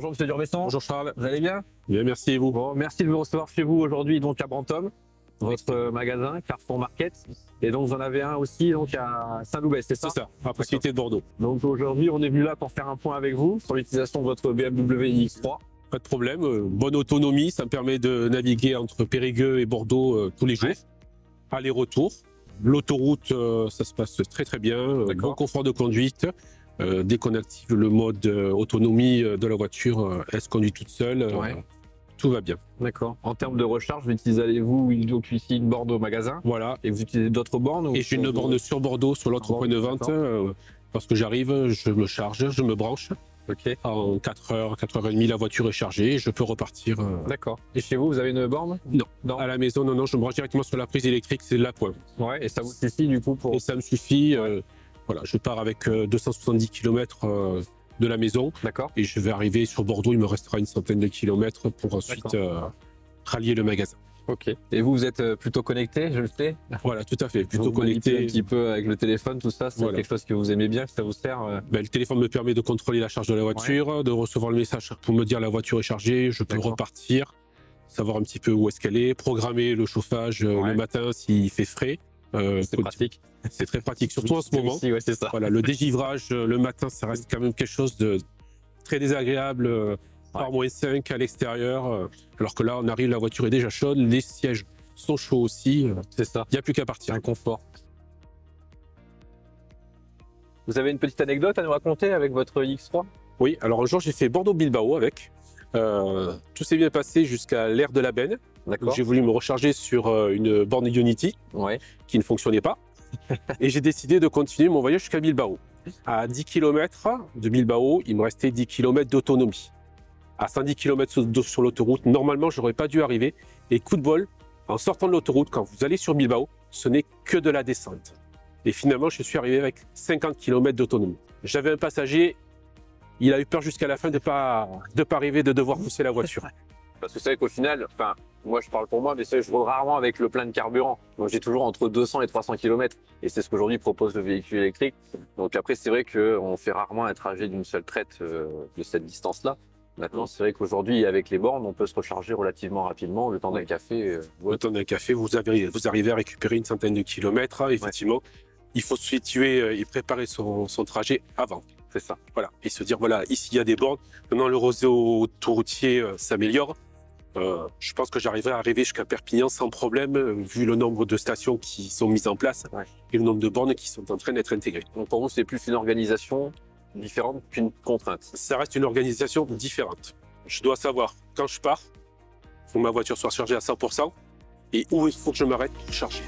Bonjour Monsieur Durbesson. Bonjour Charles. Vous allez bien? Bien, merci et vous. Bon, merci de vous recevoir chez vous aujourd'hui donc à Brantôme, votre magasin Carrefour Market. Et donc vous en avez un aussi donc à Saint-Loubès, c'est ça? C'est ça, à proximité de Bordeaux. Donc aujourd'hui on est venu là pour faire un point avec vous sur l'utilisation de votre BMW iX3. Pas de problème, bonne autonomie, ça me permet de naviguer entre Périgueux et Bordeaux tous les jours. Ouais. Aller-retour. L'autoroute, ça se passe très très bien, bon confort de conduite. Dès qu'on active le mode autonomie de la voiture, elle se conduit toute seule, tout va bien. D'accord. En termes de recharge, vous utilisez-vous ici une borne au magasin? Voilà. Et vous utilisez d'autres bornes ou... Et j'ai une borne sur Bordeaux, sur l'autre point de vente. Lorsque j'arrive, je me charge, je me branche. Ok. En 4h, 4h30, la voiture est chargée et je peux repartir. D'accord. Et chez vous, vous avez une borne? Non. À la maison, non, je me branche directement sur la prise électrique, c'est la pointe. Ouais, et ça vous suffit du coup pour... Et ça me suffit. Voilà, je pars avec 270 km de la maison. D'accord. Et je vais arriver sur Bordeaux, il me restera une centaine de kilomètres pour ensuite rallier le magasin. Ok. Et vous êtes plutôt connecté, je le sais? Voilà, tout à fait. Plutôt vous connecté. Un petit peu avec le téléphone, tout ça, c'est quelque chose que vous aimez bien, que ça vous sert Le téléphone me permet de contrôler la charge de la voiture, de recevoir le message pour me dire la voiture est chargée, je peux repartir, savoir un petit peu où est-ce qu'elle est, programmer le chauffage le matin s'il fait frais. C'est pratique. C'est très pratique, surtout en ce moment. Aussi, c'est ça. Voilà, le dégivrage le matin, ça reste quand même quelque chose de très désagréable. Par -5 à l'extérieur, alors que là, on arrive, la voiture est déjà chaude, les sièges sont chauds aussi. C'est ça. Il n'y a plus qu'à partir. Un confort. Vous avez une petite anecdote à nous raconter avec votre X3? Oui, alors un jour, j'ai fait Bordeaux-Bilbao avec. Tout s'est bien passé jusqu'à l'aire de la Benne. J'ai voulu me recharger sur une borne Ionity qui ne fonctionnait pas. Et j'ai décidé de continuer mon voyage jusqu'à Bilbao. À 10 km de Bilbao, il me restait 10 km d'autonomie. À 110 km sur l'autoroute, normalement, j'aurais pas dû arriver. Et coup de bol, en sortant de l'autoroute, quand vous allez sur Bilbao, ce n'est que de la descente. Et finalement, je suis arrivé avec 50 km d'autonomie. J'avais un passager, il a eu peur jusqu'à la fin de pas arriver, de devoir pousser la voiture. Parce que c'est vrai qu'au final, enfin, moi je parle pour moi, mais je roule rarement avec le plein de carburant. Donc j'ai toujours entre 200 et 300 km. Et c'est ce qu'aujourd'hui propose le véhicule électrique. Donc après, c'est vrai qu'on fait rarement un trajet d'une seule traite de cette distance-là. Maintenant, c'est vrai qu'aujourd'hui, avec les bornes, on peut se recharger relativement rapidement. Le temps d'un café. Le temps d'un café, vous arrivez à récupérer une centaine de kilomètres. Effectivement, il faut se situer et préparer son trajet avant. C'est ça. Voilà. Et se dire, voilà, ici, il y a des bornes. Maintenant, le réseau autoroutier s'améliore. Je pense que j'arriverai à arriver jusqu'à Perpignan sans problème, vu le nombre de stations qui sont mises en place et le nombre de bornes qui sont en train d'être intégrées. Donc pour vous, c'est plus une organisation différente qu'une contrainte? Ça reste une organisation différente. Je dois savoir quand je pars, il faut que ma voiture soit chargée à 100% et où il faut que je m'arrête pour charger.